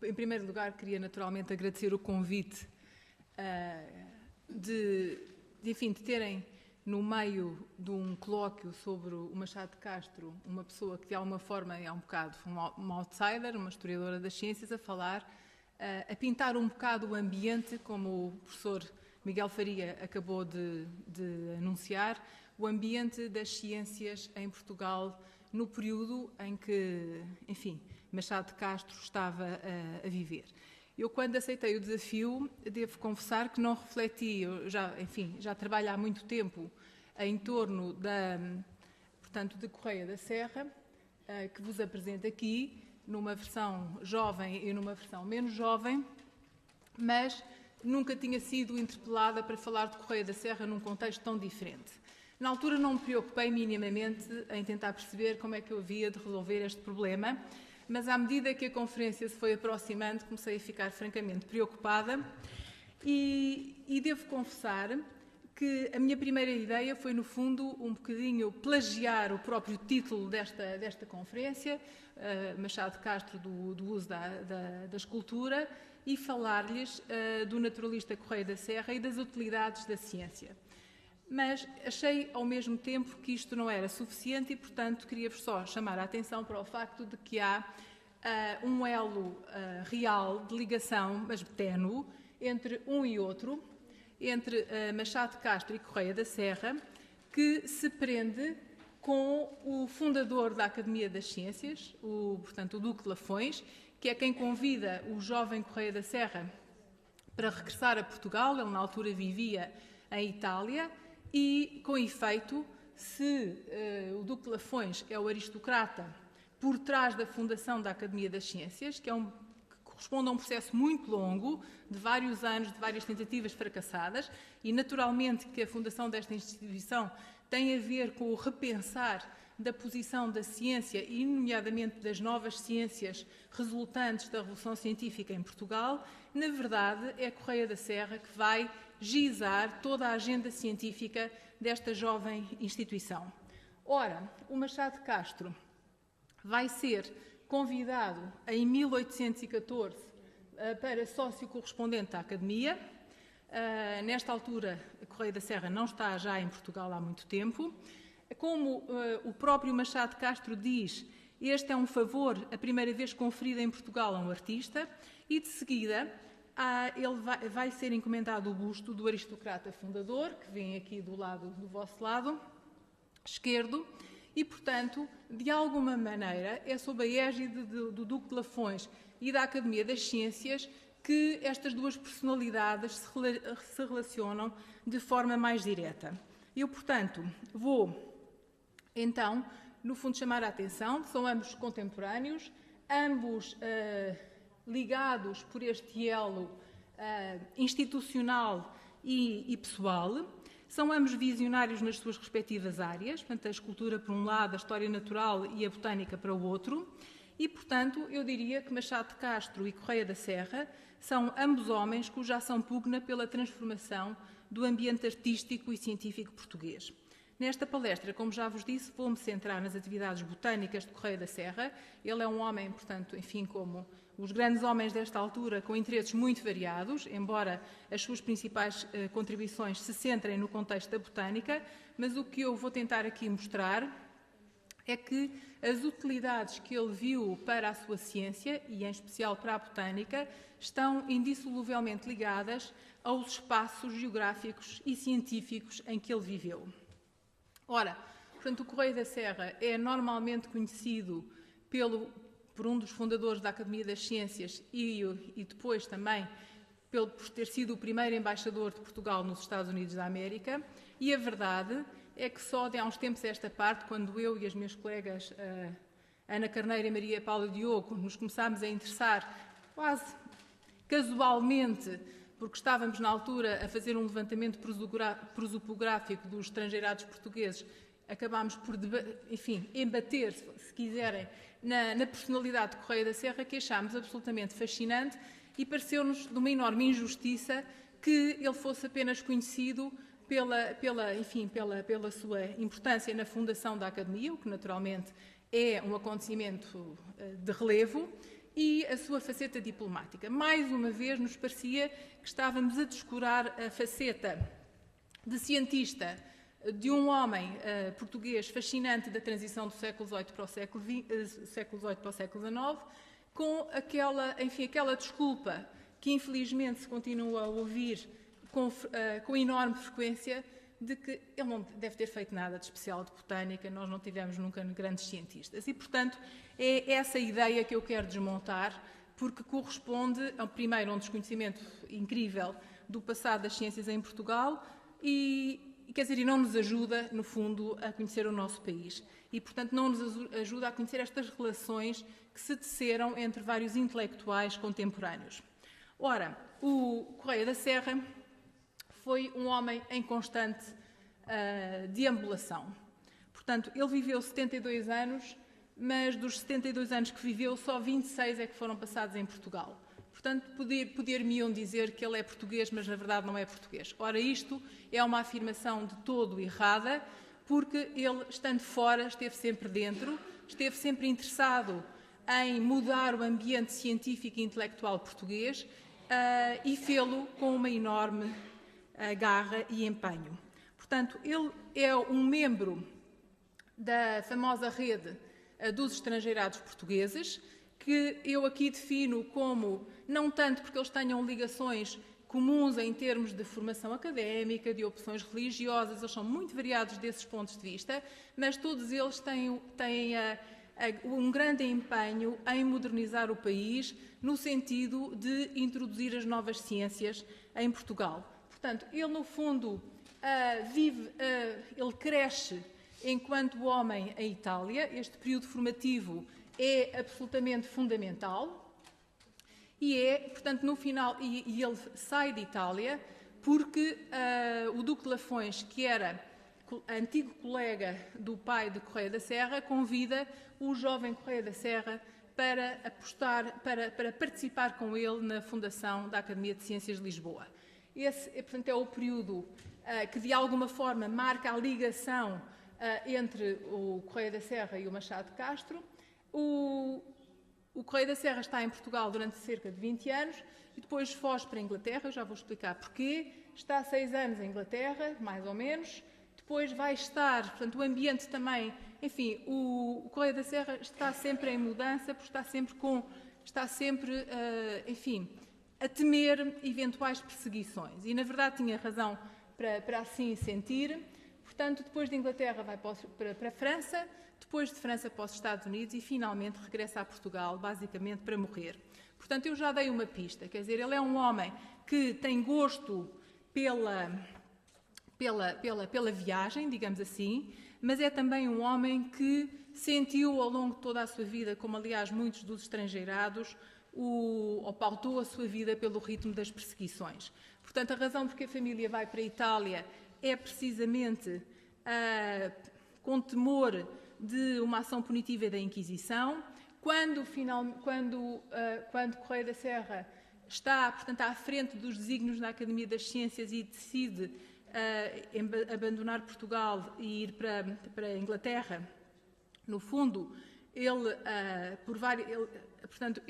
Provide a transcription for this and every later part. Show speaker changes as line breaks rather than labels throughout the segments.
em primeiro lugar, queria naturalmente agradecer o convite de terem, no meio de um colóquio sobre o Machado de Castro, uma pessoa que de alguma forma é um bocado uma outsider, uma historiadora das ciências, a falar, a pintar um bocado o ambiente, como o professor Miguel Faria acabou de anunciar, o ambiente das ciências em Portugal no período em que, enfim, Machado de Castro estava a viver. Eu, quando aceitei o desafio, devo confessar que não refleti, eu já trabalho há muito tempo em torno de Correia da Serra, que vos apresento aqui, numa versão jovem e numa versão menos jovem, mas nunca tinha sido interpelada para falar de Correia da Serra num contexto tão diferente. Na altura não me preocupei minimamente em tentar perceber como é que eu havia de resolver este problema, mas à medida que a conferência se foi aproximando, comecei a ficar francamente preocupada e devo confessar que a minha primeira ideia foi, no fundo, um bocadinho plagiar o próprio título desta conferência, Machado de Castro, do uso da escultura, e falar-lhes do naturalista Correia da Serra e das utilidades da ciência. Mas achei, ao mesmo tempo, que isto não era suficiente e, portanto, queria-vos só chamar a atenção para o facto de que há um elo real de ligação, mas ténue, entre um e outro, entre Machado de Castro e Correia da Serra, que se prende com o fundador da Academia das Ciências, o Duque de Lafões, que é quem convida o jovem Correia da Serra para regressar a Portugal. Ele, na altura, vivia em Itália. E, com efeito, se o Duque de Lafões é o aristocrata por trás da fundação da Academia das Ciências, que corresponde a um processo muito longo, de vários anos, de várias tentativas fracassadas, e naturalmente que a fundação desta instituição tem a ver com o repensar da posição da ciência e, nomeadamente, das novas ciências resultantes da Revolução Científica em Portugal, na verdade é Correia da Serra que vai gizar toda a agenda científica desta jovem instituição. Ora, o Machado de Castro vai ser convidado em 1814 para sócio correspondente à Academia. Nesta altura, a Correia da Serra não está já em Portugal há muito tempo. Como o próprio Machado de Castro diz, este é um favor, a primeira vez conferido em Portugal a um artista, e de seguida ele vai ser encomendado o busto do aristocrata fundador, que vem aqui do vosso lado esquerdo, e, portanto, de alguma maneira, é sob a égide do Duque de Lafões e da Academia das Ciências que estas duas personalidades se relacionam de forma mais direta. Eu, portanto, vou, então, no fundo, chamar a atenção. São ambos contemporâneos, ambos ligados por este elo institucional e pessoal. São ambos visionários nas suas respectivas áreas, portanto, a escultura por um lado, a história natural e a botânica para o outro. E, portanto, eu diria que Machado de Castro e Correia da Serra são ambos homens cuja ação pugna pela transformação do ambiente artístico e científico português. Nesta palestra, como já vos disse, vou-me centrar nas atividades botânicas de Correia da Serra. Ele é um homem, portanto, enfim, como os grandes homens desta altura, com interesses muito variados, embora as suas principais contribuições se centrem no contexto da botânica, mas o que eu vou tentar aqui mostrar é que as utilidades que ele viu para a sua ciência, e em especial para a botânica, estão indissoluvelmente ligadas aos espaços geográficos e científicos em que ele viveu. Ora, portanto, o Correia da Serra é normalmente conhecido por um dos fundadores da Academia das Ciências e depois também por ter sido o primeiro embaixador de Portugal nos Estados Unidos da América, e a verdade é que só de há uns tempos a esta parte, quando eu e as minhas colegas Ana Carneiro e Maria Paula Diogo nos começámos a interessar quase casualmente, porque estávamos na altura a fazer um levantamento prosopográfico dos estrangeirados portugueses, acabámos por, enfim, embater, se quiserem, na personalidade de Correia da Serra, que achámos absolutamente fascinante, e pareceu-nos de uma enorme injustiça que ele fosse apenas conhecido pela sua importância na fundação da Academia, o que naturalmente é um acontecimento de relevo, e a sua faceta diplomática. Mais uma vez nos parecia que estávamos a descurar a faceta de cientista de um homem português fascinante da transição do século XVIII para o século XIX, com aquela desculpa que infelizmente se continua a ouvir com enorme frequência, de que ele não deve ter feito nada de especial de botânica, nós não tivemos nunca grandes cientistas. E, portanto, é essa ideia que eu quero desmontar, porque corresponde, primeiro, a um desconhecimento incrível do passado das ciências em Portugal e não nos ajuda, no fundo, a conhecer o nosso país. E, portanto, não nos ajuda a conhecer estas relações que se teceram entre vários intelectuais contemporâneos. Ora, o Correia da Serra foi um homem em constante deambulação. Portanto, ele viveu 72 anos, mas dos 72 anos que viveu, só 26 é que foram passados em Portugal. Portanto, poder-me-iam dizer que ele é português, mas na verdade não é português. Ora, isto é uma afirmação de todo errada, porque ele, estando fora, esteve sempre dentro, esteve sempre interessado em mudar o ambiente científico e intelectual português e fê-lo com uma enorme garra e empenho. Portanto, ele é um membro da famosa rede dos estrangeirados portugueses, que eu aqui defino como, não tanto porque eles tenham ligações comuns em termos de formação académica, de opções religiosas, eles são muito variados desses pontos de vista, mas todos eles têm um grande empenho em modernizar o país, no sentido de introduzir as novas ciências em Portugal. Portanto, ele, no fundo, ele cresce enquanto homem em Itália. Este período formativo é absolutamente fundamental portanto, no final, e ele sai de Itália porque o Duque de Lafões, que era antigo colega do pai de Correia da Serra, convida o jovem Correia da Serra para participar com ele na fundação da Academia de Ciências de Lisboa. Esse, portanto, é o período que, de alguma forma, marca a ligação entre o Correia da Serra e o Machado de Castro. O Correia da Serra está em Portugal durante cerca de 20 anos e depois foge para a Inglaterra, eu já vou explicar porquê. Está 6 anos em Inglaterra, mais ou menos. Depois vai estar, portanto, o ambiente também, enfim, o Correia da Serra está sempre em mudança, porque está sempre, enfim, a temer eventuais perseguições. E, na verdade, tinha razão para assim sentir. Portanto, depois de Inglaterra vai para a França, depois de França para os Estados Unidos e, finalmente, regressa a Portugal, basicamente para morrer. Portanto, eu já dei uma pista, quer dizer, ele é um homem que tem gosto pela viagem, digamos assim, mas é também um homem que sentiu ao longo de toda a sua vida, como aliás muitos dos estrangeirados, ou pautou a sua vida pelo ritmo das perseguições. Portanto, a razão por que a família vai para a Itália é precisamente com temor de uma ação punitiva da Inquisição. Quando Correia da Serra está, portanto, à frente dos desígnios na Academia das Ciências e decide abandonar Portugal e ir para a Inglaterra, no fundo, ele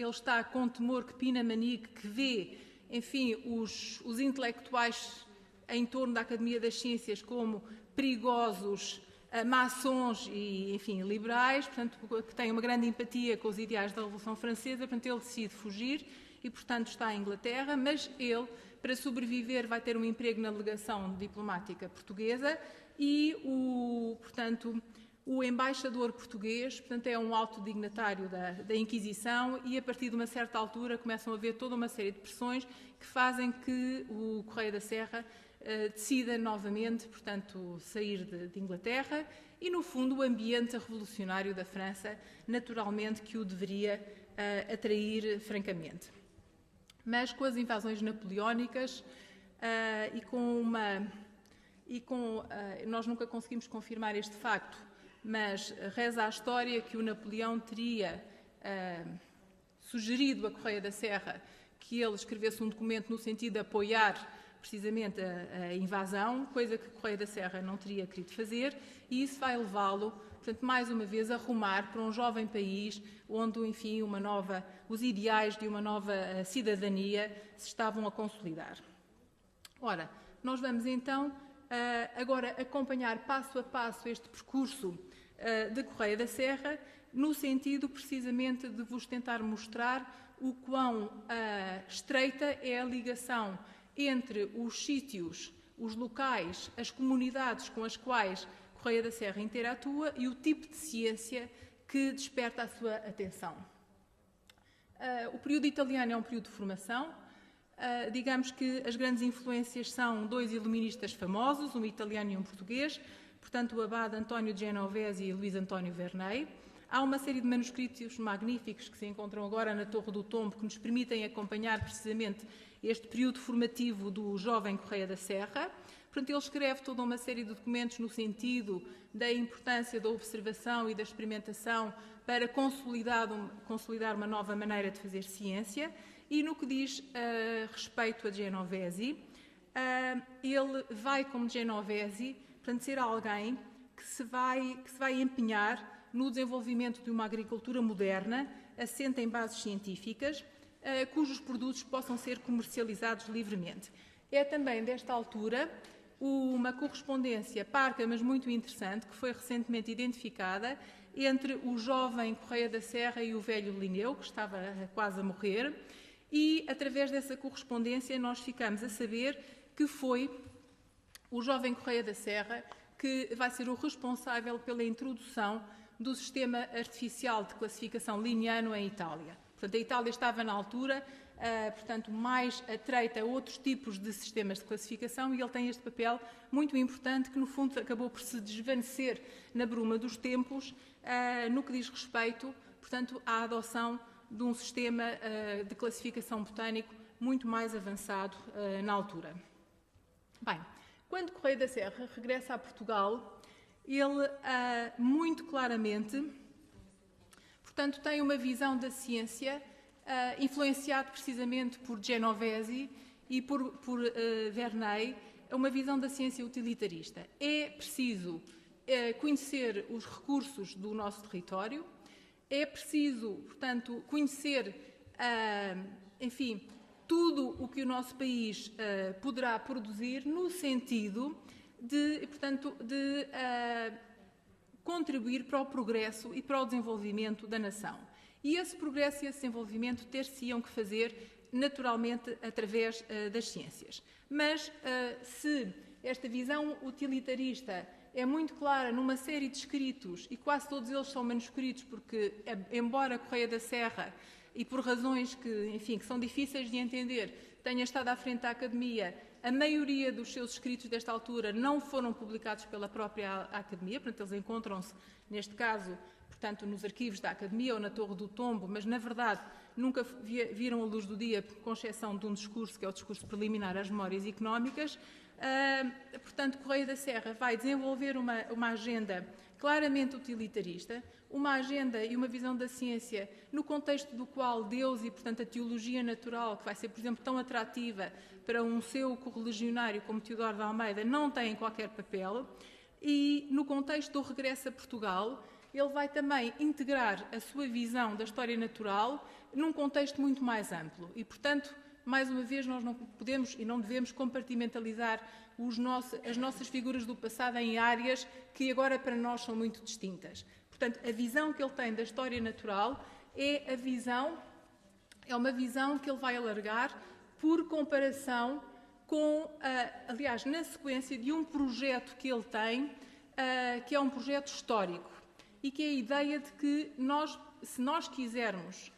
está com temor que Pina Manique, que vê, enfim, os intelectuais em torno da Academia das Ciências como perigosos, maçons e, enfim, liberais, portanto, que têm uma grande empatia com os ideais da Revolução Francesa, portanto, ele decide fugir e, portanto, está em Inglaterra, mas ele, para sobreviver, vai ter um emprego na delegação diplomática portuguesa e, o embaixador português, portanto, é um alto dignatário da Inquisição e, a partir de uma certa altura, começam a haver toda uma série de pressões que fazem que o Correia da Serra decida novamente, portanto, sair de Inglaterra e, no fundo, o ambiente revolucionário da França, naturalmente, que o deveria atrair francamente. Mas com as invasões napoleónicas nós nunca conseguimos confirmar este facto, mas reza a história que o Napoleão teria sugerido a Correia da Serra que ele escrevesse um documento no sentido de apoiar precisamente a invasão, coisa que Correia da Serra não teria querido fazer, e isso vai levá-lo portanto, mais uma vez, arrumar para um jovem país onde, enfim, os ideais de uma nova cidadania se estavam a consolidar. Ora, nós vamos então agora acompanhar passo a passo este percurso de Correia da Serra, no sentido precisamente de vos tentar mostrar o quão estreita é a ligação entre os sítios, os locais, as comunidades com as quais Correia da Serra interatua e o tipo de ciência que desperta a sua atenção. O período italiano é um período de formação. Digamos que as grandes influências são dois iluministas famosos, um italiano e um português, portanto o abade António Genovese e Luís António Verney. Há uma série de manuscritos magníficos que se encontram agora na Torre do Tombo que nos permitem acompanhar precisamente este período formativo do jovem Correia da Serra. Portanto, ele escreve toda uma série de documentos no sentido da importância da observação e da experimentação para consolidar uma nova maneira de fazer ciência. E no que diz respeito a Genovese, ele vai, como Genovese, portanto, ser alguém que se vai empenhar no desenvolvimento de uma agricultura moderna, assente em bases científicas, cujos produtos possam ser comercializados livremente. É também, desta altura, uma correspondência parca, mas muito interessante, que foi recentemente identificada entre o jovem Correia da Serra e o velho Linneu, que estava quase a morrer, e, através dessa correspondência, nós ficamos a saber que foi o jovem Correia da Serra que vai ser o responsável pela introdução do sistema artificial de classificação linneano em Itália. Portanto, a Itália estava na altura, portanto, mais atreita a outros tipos de sistemas de classificação e ele tem este papel muito importante que, no fundo, acabou por se desvanecer na bruma dos tempos, no que diz respeito, portanto, à adoção de um sistema de classificação botânico muito mais avançado na altura. Bem, quando Correia da Serra regressa a Portugal, ele muito claramente, portanto, tem uma visão da ciência influenciado precisamente por Genovese e por Verney, uma visão da ciência utilitarista. É preciso conhecer os recursos do nosso território, é preciso, portanto, conhecer, enfim, tudo o que o nosso país poderá produzir no sentido de, portanto, de contribuir para o progresso e para o desenvolvimento da nação. E esse progresso e esse desenvolvimento ter-se-iam que fazer naturalmente através das ciências. Mas se esta visão utilitarista é muito clara numa série de escritos, e quase todos eles são manuscritos, porque, embora Correia da Serra, e por razões que, enfim, que são difíceis de entender, tenha estado à frente da Academia, a maioria dos seus escritos desta altura não foram publicados pela própria Academia, portanto, eles encontram-se, neste caso, portanto, nos arquivos da Academia ou na Torre do Tombo, mas, na verdade, nunca viram a luz do dia, com exceção de um discurso, que é o discurso preliminar às memórias económicas. Portanto, Correia da Serra vai desenvolver uma agenda claramente utilitarista, uma agenda e uma visão da ciência no contexto do qual Deus e, portanto, a teologia natural, que vai ser, por exemplo, tão atrativa para um seu correligionário como Teodoro de Almeida, não tem qualquer papel. E, no contexto do regresso a Portugal, ele vai também integrar a sua visão da história natural num contexto muito mais amplo. E, portanto, mais uma vez, nós não podemos e não devemos compartimentalizar as nossas figuras do passado em áreas que agora para nós são muito distintas. Portanto, a visão que ele tem da história natural é uma visão que ele vai alargar por comparação com, aliás, na sequência de um projeto que ele tem, que é um projeto histórico, e que é a ideia de que se nós quisermos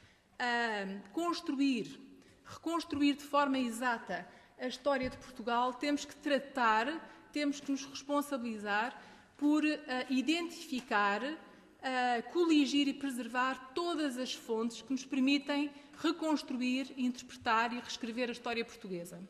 reconstruir de forma exata a história de Portugal, temos que nos responsabilizar por identificar, coligir e preservar todas as fontes que nos permitem reconstruir, interpretar e reescrever a história portuguesa.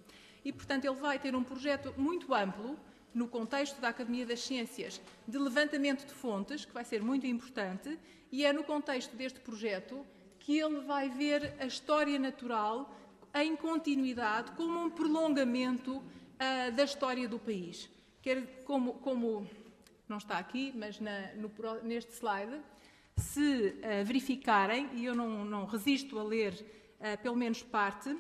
E, portanto, ele vai ter um projeto muito amplo, no contexto da Academia das Ciências, de levantamento de fontes, que vai ser muito importante, e é no contexto deste projeto que ele vai ver a história natural em continuidade como um prolongamento da história do país. Como não está aqui, mas neste slide, se verificarem, e eu não resisto a ler pelo menos parte,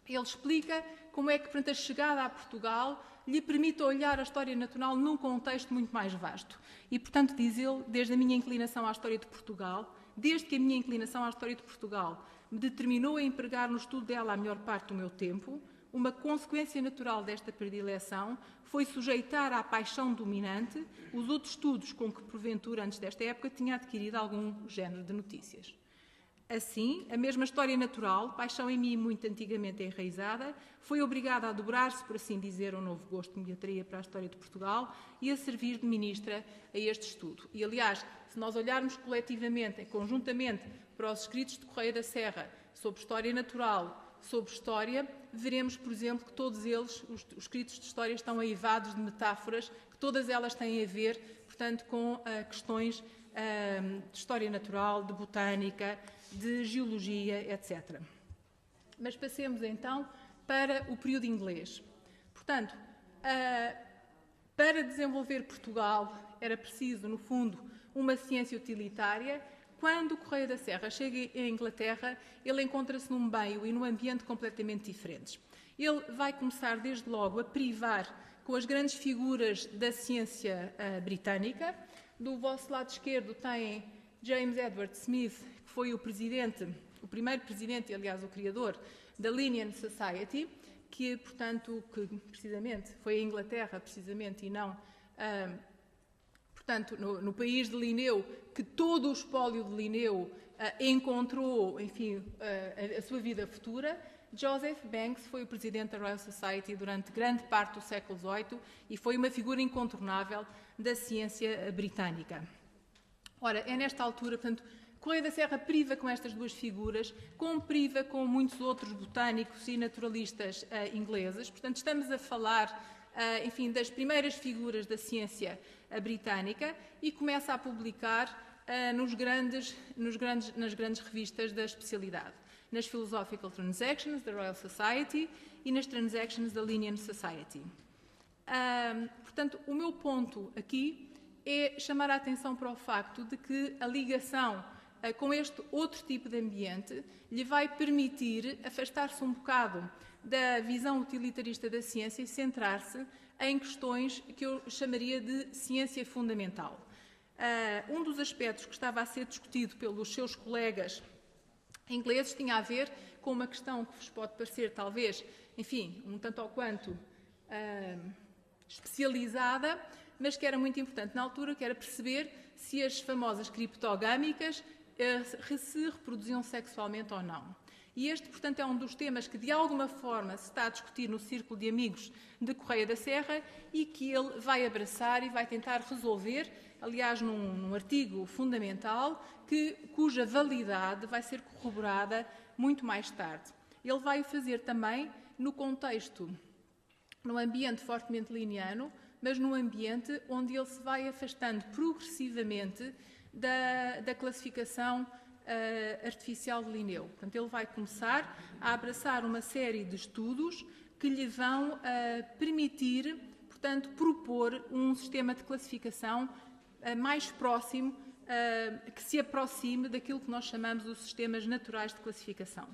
ele explica como é que, portanto, a chegada a Portugal lhe permite olhar a história natural num contexto muito mais vasto. E, portanto, diz ele, desde a minha inclinação à história de Portugal, desde que a minha inclinação à história de Portugal me determinou a empregar no estudo dela a melhor parte do meu tempo, uma consequência natural desta predileção foi sujeitar à paixão dominante os outros estudos com que, porventura, antes desta época, tinha adquirido algum género de notícias. Assim, a mesma história natural, paixão em mim muito antigamente enraizada, foi obrigada a dobrar-se, por assim dizer, ao novo gosto que me atraía para a história de Portugal e a servir de ministra a este estudo. E, aliás, se nós olharmos coletivamente, conjuntamente, para os escritos de Correia da Serra sobre história natural, sobre história, veremos, por exemplo, que todos eles, os escritos de história, estão aivados de metáforas, que todas elas têm a ver, portanto, com questões de história natural, de botânica, de geologia, etc. Mas passemos então para o período inglês. Portanto, para desenvolver Portugal era preciso, no fundo, uma ciência utilitária. Quando Correia da Serra chega à Inglaterra, ele encontra-se num meio e num ambiente completamente diferentes. Ele vai começar, desde logo, a privar com as grandes figuras da ciência britânica. Do vosso lado esquerdo tem James Edward Smith, que foi o primeiro presidente, e aliás o criador, da Linnean Society, que, portanto, precisamente foi a Inglaterra, precisamente, e não, portanto, no país de Linneu, que todo o espólio de Linneu encontrou, enfim, a sua vida futura. Joseph Banks foi o presidente da Royal Society durante grande parte do século XVIII e foi uma figura incontornável da ciência britânica. Ora, é nesta altura, portanto, Correia da Serra priva com estas duas figuras, como priva com muitos outros botânicos e naturalistas ingleses. Portanto, estamos a falar, enfim, das primeiras figuras da ciência britânica e começa a publicar nas grandes revistas da especialidade, nas Philosophical Transactions da Royal Society e nas Transactions da Linnean Society. Portanto, o meu ponto aqui é chamar a atenção para o facto de que a ligação com este outro tipo de ambiente lhe vai permitir afastar-se um bocado da visão utilitarista da ciência e centrar-se em questões que eu chamaria de ciência fundamental. Um dos aspectos que estava a ser discutido pelos seus colegas ingleses tinha a ver com uma questão que vos pode parecer, talvez, enfim, um tanto ou quanto especializada, mas que era muito importante na altura, que era perceber se as famosas criptogâmicas se reproduziam sexualmente ou não. E este, portanto, é um dos temas que, de alguma forma, se está a discutir no círculo de amigos de Correia da Serra e que ele vai abraçar e vai tentar resolver, aliás, num artigo fundamental, cuja validade vai ser corroborada muito mais tarde. Ele vai o fazer também no contexto, num ambiente fortemente linneano, mas num ambiente onde ele se vai afastando progressivamente da classificação artificial de Linneu. Portanto, ele vai começar a abraçar uma série de estudos que lhe vão permitir, portanto, propor um sistema de classificação mais próximo, que se aproxime daquilo que nós chamamos os sistemas naturais de classificação.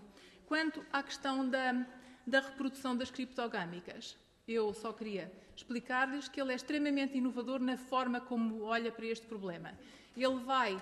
Quanto à questão da reprodução das criptogâmicas, eu só queria explicar-lhes que ele é extremamente inovador na forma como olha para este problema. Ele vai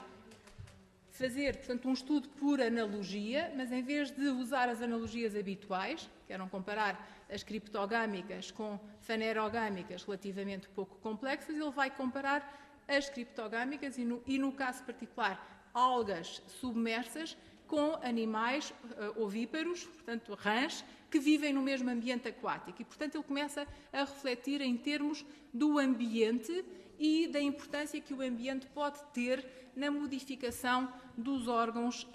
fazer, portanto, um estudo por analogia, mas em vez de usar as analogias habituais, que eram comparar as criptogâmicas com fanerogâmicas relativamente pouco complexas, ele vai comparar as criptogâmicas e no caso particular, algas submersas com animais ovíparos, portanto, rãs, que vivem no mesmo ambiente aquático. E, portanto, ele começa a refletir em termos do ambiente e da importância que o ambiente pode ter na modificação dos órgãos,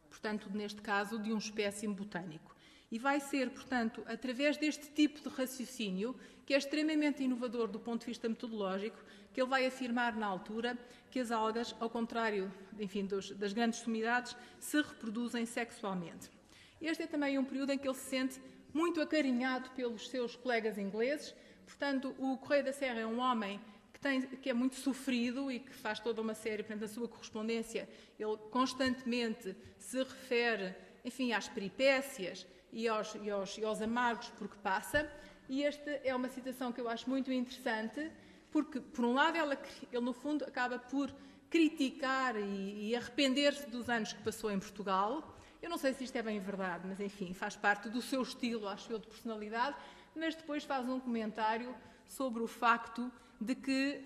portanto, neste caso, de um espécime botânico. E vai ser, portanto, através deste tipo de raciocínio, que é extremamente inovador do ponto de vista metodológico, que ele vai afirmar na altura que as algas, ao contrário, enfim, das grandes sumidades, se reproduzem sexualmente. Este é também um período em que ele se sente muito acarinhado pelos seus colegas ingleses. Portanto, o Correia da Serra é um homem que é muito sofrido e que faz toda uma série, portanto, na sua correspondência, ele constantemente se refere, enfim, às peripécias e aos amargos por que passa. E esta é uma citação que eu acho muito interessante, porque, por um lado, ele no fundo acaba por criticar e arrepender-se dos anos que passou em Portugal. Eu não sei se isto é bem verdade, mas enfim, faz parte do seu estilo, acho eu, de personalidade, mas depois faz um comentário sobre o facto de que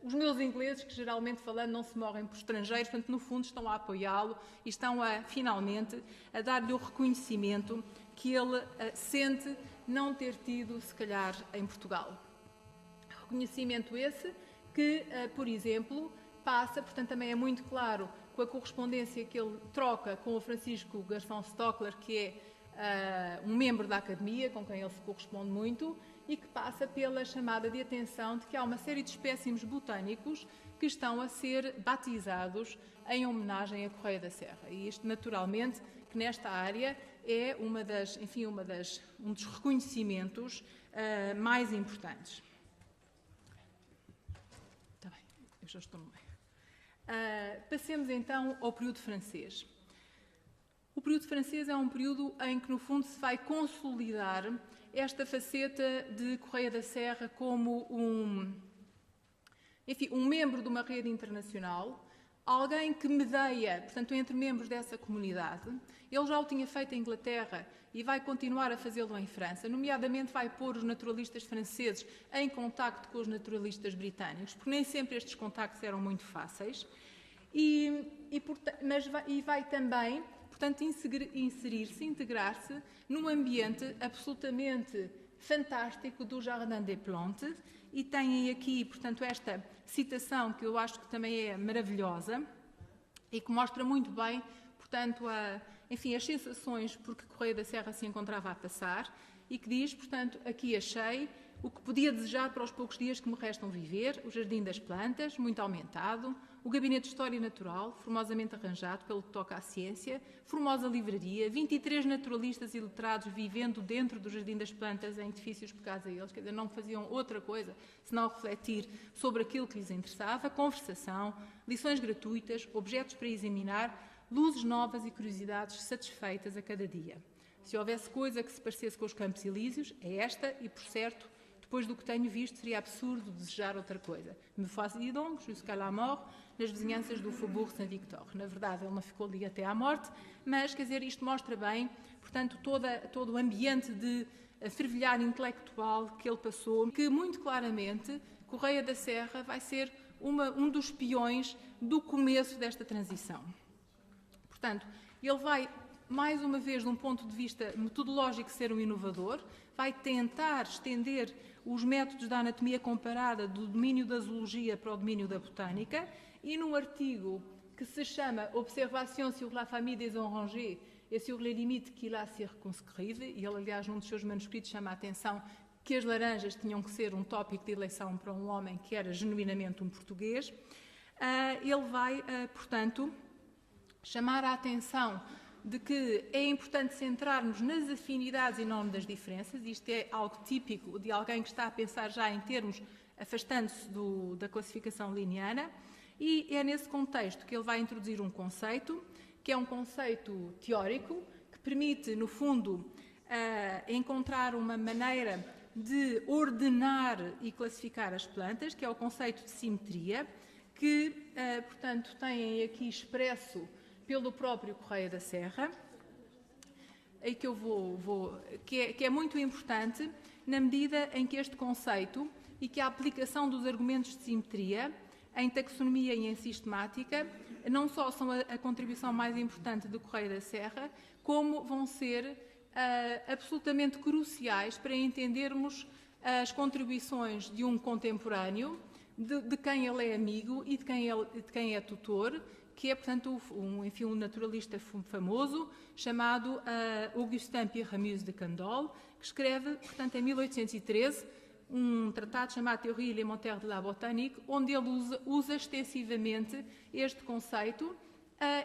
os meus ingleses, que geralmente falando não se morrem por estrangeiros, portanto, no fundo estão a apoiá-lo e estão finalmente, a dar-lhe o reconhecimento que ele sente não ter tido, se calhar, em Portugal. Reconhecimento esse que, por exemplo, passa, portanto, também é muito claro com a correspondência que ele troca com o Francisco Garçom Stockler, que é um membro da Academia, com quem ele se corresponde muito, e que passa pela chamada de atenção de que há uma série de espécimes botânicos que estão a ser batizados em homenagem a Correia da Serra. E isto, naturalmente, que nesta área é um dos reconhecimentos mais importantes. Está bem, eu já estou no meio. Passemos então ao período francês. O período francês é um período em que, no fundo, se vai consolidar esta faceta de Correia da Serra como um membro de uma rede internacional, alguém que medeia, portanto, entre membros dessa comunidade. Ele já o tinha feito em Inglaterra e vai continuar a fazê-lo em França, nomeadamente vai pôr os naturalistas franceses em contacto com os naturalistas britânicos, porque nem sempre estes contactos eram muito fáceis, mas vai também, portanto, inserir-se, integrar-se num ambiente absolutamente fantástico do Jardin des Plantes, e têm aqui, portanto, esta citação que eu acho que também é maravilhosa e que mostra muito bem, portanto, as sensações por que Correia da Serra se encontrava a passar, e que diz, portanto, aqui achei o que podia desejar para os poucos dias que me restam viver: o Jardim das Plantas, muito aumentado, o Gabinete de História Natural, formosamente arranjado pelo que toca à ciência, formosa livraria, 23 naturalistas e letrados vivendo dentro do Jardim das Plantas em edifícios pegados a eles, quer dizer, não faziam outra coisa senão refletir sobre aquilo que lhes interessava, conversação, lições gratuitas, objetos para examinar, luzes novas e curiosidades satisfeitas a cada dia. Se houvesse coisa que se parecesse com os Campos Elíseos, é esta, e por certo, depois do que tenho visto, seria absurdo desejar outra coisa. Me faço donc jusqu'à la mort, nas vizinhanças do Faubourg Saint-Victor. Na verdade, ele não ficou ali até à morte, mas, quer dizer, isto mostra bem, portanto, todo o ambiente de fervilhar intelectual que ele passou, que muito claramente Correia da Serra vai ser um dos peões do começo desta transição. Portanto, ele vai, mais uma vez, de um ponto de vista metodológico, ser um inovador, vai tentar estender os métodos da anatomia comparada do domínio da zoologia para o domínio da botânica, e num artigo que se chama Observation sur la famille des orangers et sur les limites qui la circonscrivent, e ele, aliás, num dos seus manuscritos chama a atenção que as laranjas tinham que ser um tópico de eleição para um homem que era genuinamente um português. Ele vai, portanto, chamar a atenção de que é importante centrarmos nas afinidades e não das diferenças. Isto é algo típico de alguém que está a pensar já em termos afastando-se da classificação liniana, e é nesse contexto que ele vai introduzir um conceito, que é um conceito teórico, que permite, no fundo, encontrar uma maneira de ordenar e classificar as plantas, que é o conceito de simetria, que, portanto, têm aqui expresso pelo próprio Correia da Serra, e que eu que é muito importante na medida em que este conceito e que a aplicação dos argumentos de simetria em taxonomia e em sistemática não só são a contribuição mais importante do Correia da Serra, como vão ser absolutamente cruciais para entendermos as contribuições de um contemporâneo, de quem ele é amigo e de quem é tutor, que é, portanto, um naturalista famoso chamado Augustin Pierre-Ramuse de Candolle, que escreve, portanto, em 1813, um tratado chamado Théorie élémentaire de la botanique, onde ele usa extensivamente este conceito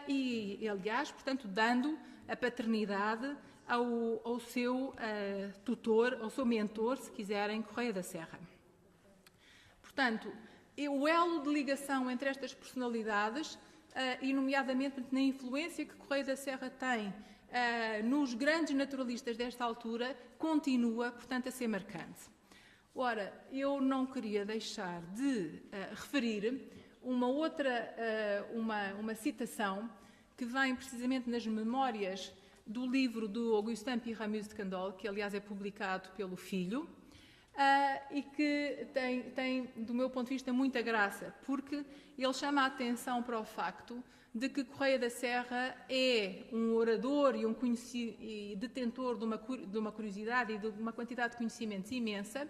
e, aliás, portanto, dando a paternidade ao seu tutor, ao seu mentor, se quiserem, Correia da Serra. Portanto, o elo de ligação entre estas personalidades, e nomeadamente na influência que Correia da Serra tem nos grandes naturalistas desta altura, continua, portanto, a ser marcante. Ora, eu não queria deixar de referir uma citação que vem precisamente nas memórias do livro do Augustin Pyramus de Candolle, que aliás é publicado pelo filho, e que tem, do meu ponto de vista, muita graça, porque ele chama a atenção para o facto de que Correia da Serra é um orador e detentor de uma curiosidade e de uma quantidade de conhecimentos imensa,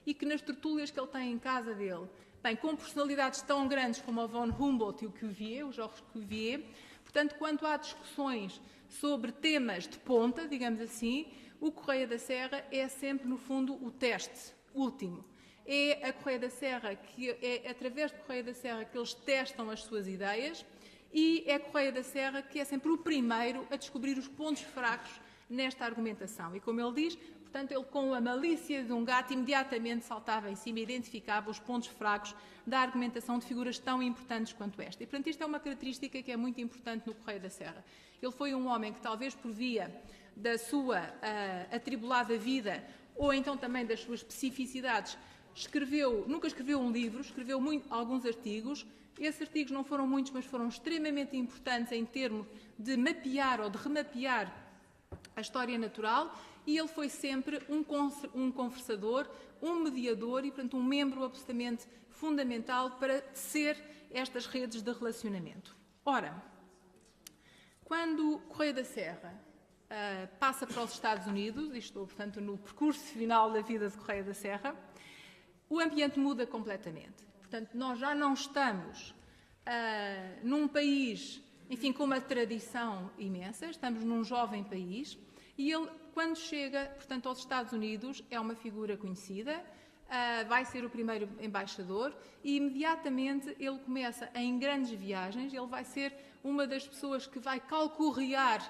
e que nas tertúlias que ele tem em casa dele, bem, com personalidades tão grandes como o von Humboldt e o Cuvier, o Georges Cuvier, portanto, quando há discussões sobre temas de ponta, digamos assim, o Correia da Serra é sempre, no fundo, o teste último. É a Correia da Serra é através de Correia da Serra que eles testam as suas ideias, e é a Correia da Serra que é sempre o primeiro a descobrir os pontos fracos nesta argumentação. E como ele diz, portanto, ele com a malícia de um gato imediatamente saltava em cima e identificava os pontos fracos da argumentação de figuras tão importantes quanto esta. E, portanto, isto é uma característica que é muito importante no Correia da Serra. Ele foi um homem que, talvez por via da sua atribulada vida, ou então também das suas especificidades, nunca escreveu um livro, escreveu alguns artigos. Esses artigos não foram muitos, mas foram extremamente importantes em termos de mapear ou de remapear a história natural, e ele foi sempre um conversador, um mediador e, portanto, um membro absolutamente fundamental para tecer estas redes de relacionamento. Ora, quando Correia da Serra passa para os Estados Unidos, e estou, portanto, no percurso final da vida de Correia da Serra, o ambiente muda completamente. Portanto, nós já não estamos num país, enfim, com uma tradição imensa, estamos num jovem país, e ele, quando chega, portanto, aos Estados Unidos, é uma figura conhecida, vai ser o primeiro embaixador, e imediatamente ele começa em grandes viagens, ele vai ser uma das pessoas que vai calcorrear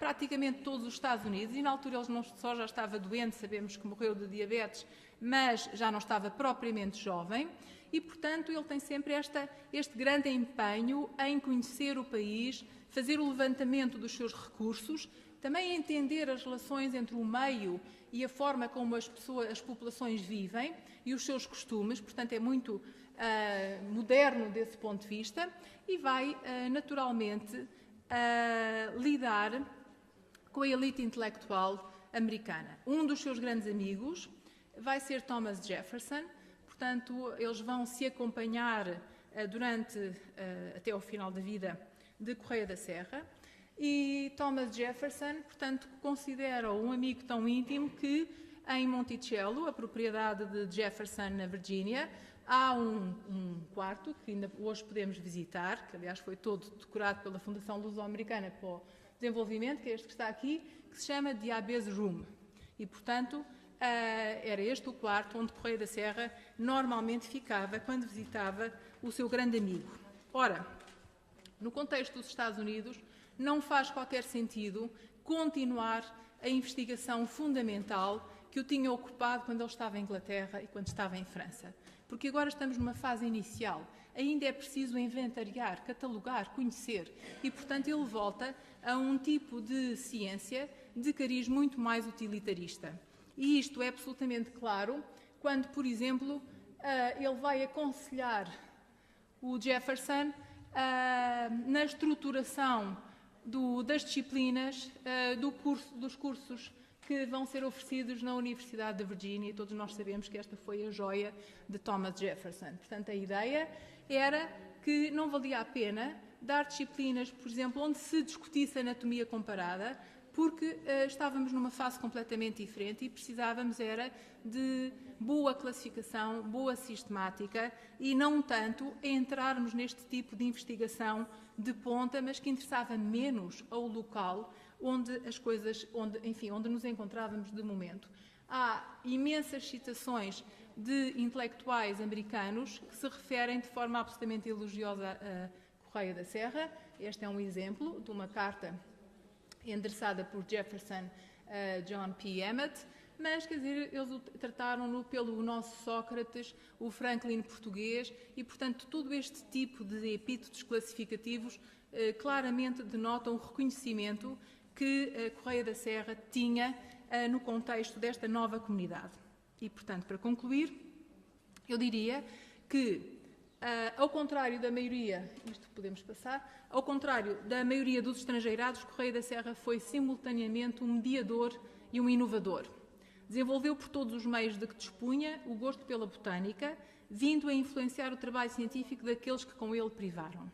praticamente todos os Estados Unidos, e na altura ele não só já estava doente, sabemos que morreu de diabetes, mas já não estava propriamente jovem, e, portanto, ele tem sempre este grande empenho em conhecer o país, fazer o levantamento dos seus recursos, também entender as relações entre o meio e a forma como as populações vivem e os seus costumes, portanto, é muito moderno desse ponto de vista, e vai, naturalmente, lidar com a elite intelectual americana. Um dos seus grandes amigos vai ser Thomas Jefferson. Portanto, eles vão se acompanhar até ao final da vida de Correia da Serra, e Thomas Jefferson, portanto, considera um amigo tão íntimo que em Monticello, a propriedade de Jefferson na Virgínia, há um quarto que ainda hoje podemos visitar, que aliás foi todo decorado pela Fundação Luso-Americana para o Desenvolvimento, que é este que está aqui, que se chama Diabez Room. E, portanto, era este o quarto onde Correia da Serra normalmente ficava quando visitava o seu grande amigo. Ora, no contexto dos Estados Unidos, não faz qualquer sentido continuar a investigação fundamental que o tinha ocupado quando ele estava em Inglaterra e quando estava em França. Porque agora estamos numa fase inicial. Ainda é preciso inventariar, catalogar, conhecer. E, portanto, ele volta a um tipo de ciência de cariz muito mais utilitarista. E isto é absolutamente claro quando, por exemplo, ele vai aconselhar o Jefferson na estruturação das disciplinas dos cursos que vão ser oferecidos na Universidade da Virgínia, e todos nós sabemos que esta foi a joia de Thomas Jefferson. Portanto, a ideia era que não valia a pena dar disciplinas, por exemplo, onde se discutisse anatomia comparada, porque estávamos numa fase completamente diferente e precisávamos era de boa classificação, boa sistemática e não tanto entrarmos neste tipo de investigação de ponta, mas que interessava menos ao local onde as coisas, onde nos encontrávamos de momento. Há imensas citações de intelectuais americanos que se referem de forma absolutamente elogiosa a Correia da Serra. Este é um exemplo de uma carta endereçada por Jefferson a John P. Emmett, mas, quer dizer, eles trataram-no pelo nosso Sócrates, o Franklin português, e, portanto, todo este tipo de epítetos classificativos claramente denotam o reconhecimento que a Correia da Serra tinha no contexto desta nova comunidade. E, portanto, para concluir, eu diria que, ao contrário da maioria, isto podemos passar, ao contrário da maioria dos estrangeirados, Correia da Serra foi simultaneamente um mediador e um inovador. Desenvolveu por todos os meios de que dispunha o gosto pela botânica, vindo a influenciar o trabalho científico daqueles que com ele privaram.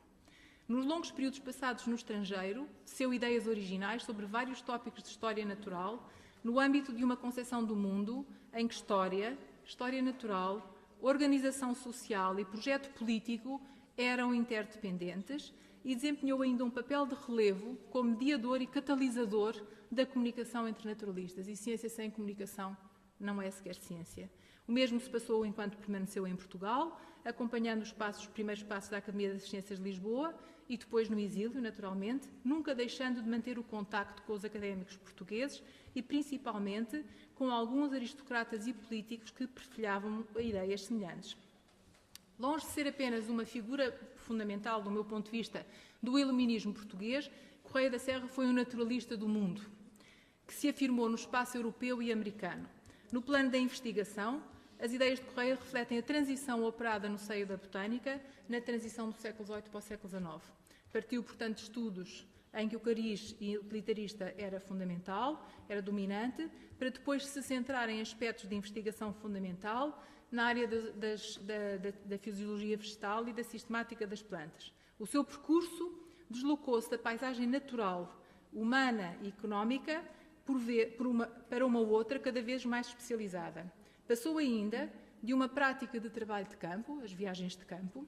Nos longos períodos passados no estrangeiro, teceu ideias originais sobre vários tópicos de história natural, no âmbito de uma concepção do mundo em que história natural, organização social e projeto político eram interdependentes e desempenhou ainda um papel de relevo como mediador e catalisador da comunicação entre naturalistas. E ciência sem comunicação não é sequer ciência. O mesmo se passou enquanto permaneceu em Portugal, acompanhando os primeiros passos da Academia das Ciências de Lisboa e depois no exílio, naturalmente, nunca deixando de manter o contacto com os académicos portugueses e, principalmente, com alguns aristocratas e políticos que partilhavam ideias semelhantes. Longe de ser apenas uma figura fundamental, do meu ponto de vista, do iluminismo português, Correia da Serra foi um naturalista do mundo, que se afirmou no espaço europeu e americano. No plano da investigação, as ideias de Correia refletem a transição operada no seio da botânica, na transição do século XVIII para o século XIX. Partiu, portanto, de estudos em que o cariz utilitarista era fundamental, era dominante, para depois se centrar em aspectos de investigação fundamental na área da fisiologia vegetal e da sistemática das plantas. O seu percurso deslocou-se da paisagem natural, humana e económica para uma outra cada vez mais especializada. Passou ainda de uma prática de trabalho de campo, as viagens de campo,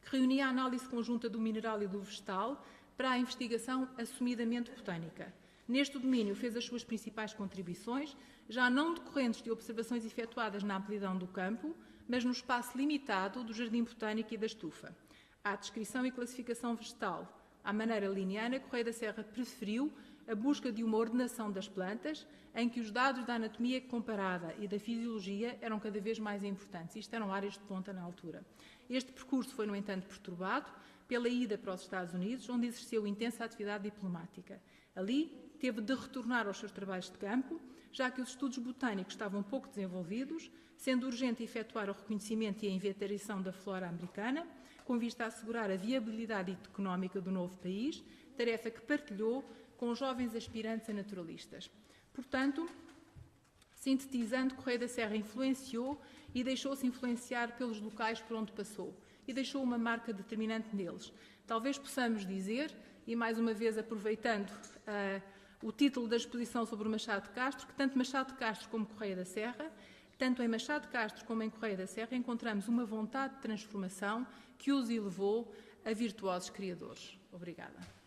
que reunia a análise conjunta do mineral e do vegetal, para a investigação assumidamente botânica. Neste domínio fez as suas principais contribuições, já não decorrentes de observações efetuadas na amplidão do campo, mas no espaço limitado do jardim botânico e da estufa. À descrição e classificação vegetal, à maneira liniana, Correia da Serra preferiu a busca de uma ordenação das plantas, em que os dados da anatomia comparada e da fisiologia eram cada vez mais importantes. Isto eram áreas de ponta na altura. Este percurso foi, no entanto, perturbado pela ida para os Estados Unidos, onde exerceu intensa atividade diplomática. Ali, teve de retornar aos seus trabalhos de campo, já que os estudos botânicos estavam pouco desenvolvidos, sendo urgente efetuar o reconhecimento e a inventariação da flora americana, com vista a assegurar a viabilidade económica do novo país, tarefa que partilhou com os jovens aspirantes a naturalistas. Portanto, sintetizando, Correia da Serra influenciou e deixou-se influenciar pelos locais por onde passou e deixou uma marca determinante neles. Talvez possamos dizer, e mais uma vez aproveitando o título da exposição sobre Machado de Castro, que tanto Machado de Castro como Correia da Serra, tanto em Machado de Castro como em Correia da Serra, encontramos uma vontade de transformação que os elevou a virtuosos criadores. Obrigada.